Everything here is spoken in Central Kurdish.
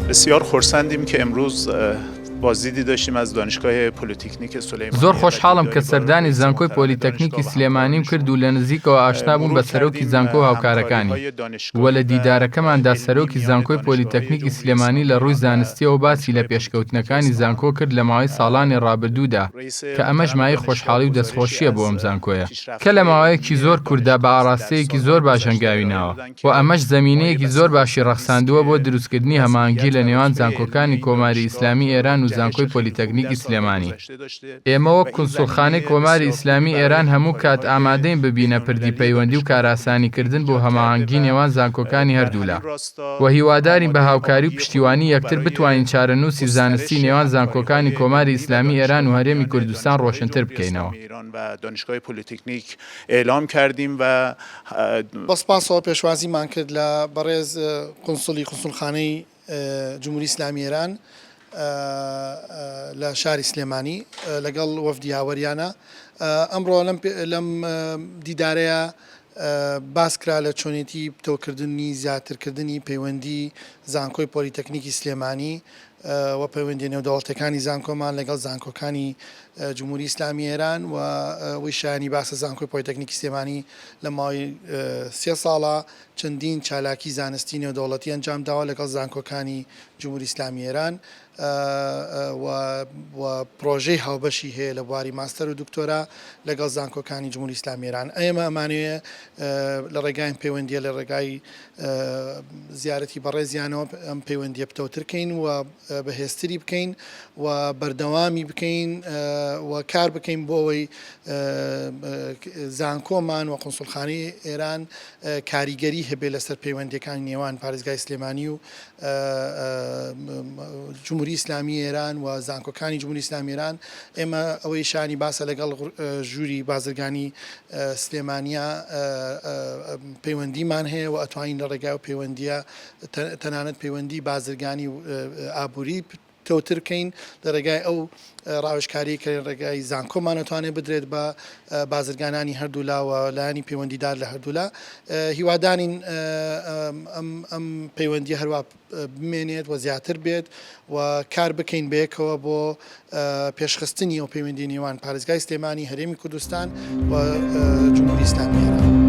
بسیار خرسندیم که امروز بازدیدی داشتیم از دانشگاه پلیتکنیک سلیمانی. زۆر خۆشحاڵم کە سەردانی زانکۆی پۆلیتەکنیکی سلێمانیم کرد و لە نزیکەوە ئاشنا بووم بە سەرۆکی زانکۆ و هاوکارەکانی. وە لە دیدارەکەماندا سەرۆکی زانکۆی پۆلیتەکنیکی سلێمانی لە ڕووی زانستیەوە باسی لە پێشکەوتنەکانی زانکۆ کرد لە ماوەی ساڵانی ڕابردوودا کە ئەمە ژمایی خۆشحاڵی و دەستخۆشیە بۆ ئەم زانکۆیە کە لە ماوەیەکی زۆر کووردا بە ئاڕاستەیەکی زۆر باش هەنگاوینەوە و ئەمەش زەمینەیەکی زۆر باشی ڕەخساندووە بۆ دروستکردنی هەماهەنگی لە نێوان زانکۆکانی کۆماری ئیسلامی ئێران و زانکۆی پۆلیتەکنیکی سلێمانی. ئێمە وەک کونسوڵخانەی کۆماری ئیسلامی ئێران هەموو کات ئامادەین ببینە پردی پەیوەندی و کاراسانیکردن بۆ هەماهەنگی نێوان زانکۆکانی هەردوولا و هیوادارین بە هاوکاری و پشتیوانی یەکتر بتوانین چارەنووسی زانستی نێوان زانکۆکانی کۆماری ئیسلامی ئێران و هەرێمی کوردستان ڕۆشنتر بکەینەوە. دانشگاه پلیتکنیک اعلام کردیم و بەسپاسەوە پێشوازیمان کرد لە بەڕێز کونسوڵخانەی جمهوری ئیسلامی ئێران لە شاری سلێمانی لەگەڵ وەفدی هاوەریانە. ئەمڕۆ لەم دیدارەیە باسکرا لە چۆنێتی پتۆکردنی زیاترکردنی پەیوەندی زانکۆی پۆلیتەکنیکی سلێمانی و پەیوەندی نێودەوڵەتەکانی زانکۆمان لەگەڵ زانکۆکانی جمهوری ئیسلامی ئێران و وی شایانی باسە زانکۆی پۆلیتەکنیکی سلێمانی لە ماوەی 3 ساڵە چەندین چالاکی زانستی نێودەوڵەتی ئەنجام داوە لەگەڵ زانکۆکانی جمهوری ئیسلامی ئێران و پرۆژەی هاوبەشی هەیە لە بواری ماستەر و دکتۆرا لەگەڵ زانکۆکانی جمهوری ئیسلامی ئێران. ئێمە ئەمانەیە لە ڕێگای پەیوەندیە لە ڕێگای زیارەتی بەڕێزیانەوە ئەم پەیوەندیە پتەوترکەین و بەهێزتری بکەین و بەردەوامی بکەین و کار بکەین بۆ ئەوەی زانکۆمان و قونسوڵخانەی ئێران کاریگەری هەبێ لەسەر پەیوەندیەکانی نێوان پارێزگای سلێمانی و جمهوری ئیسلامی ئێران و زانکۆکانی جمهوری ئیسلامی ئێران. ئێمە ئەوەی شانی باسە لەگەڵ ژووری بازرگانی سلێمانیا پەیوەندیمان هەیە و ئەتوانین لە ڕێگای و پەیوەندیە تەنانەت پەیوەندی بازرگانی و ئابووری تۆترکەین لە ڕێگای ئەو ڕاوشکاری کە ڕێگای زانکۆمان ئەتوانێت بدرێت بە بازرگانانی هەردوولا و لایانی پەیوەندیدار لە هەردوولا. هیوادارین ئەم پەیوەندی هەروە بمێنێت و زیاتر بێت و کار بکەین بەیەکەوە بۆ پێشخستنی ئەو پەیوەندی نێوان پارێزگای سلێمانی هەرێمی کوردستان و جمهوری ئیسلامی ئێران.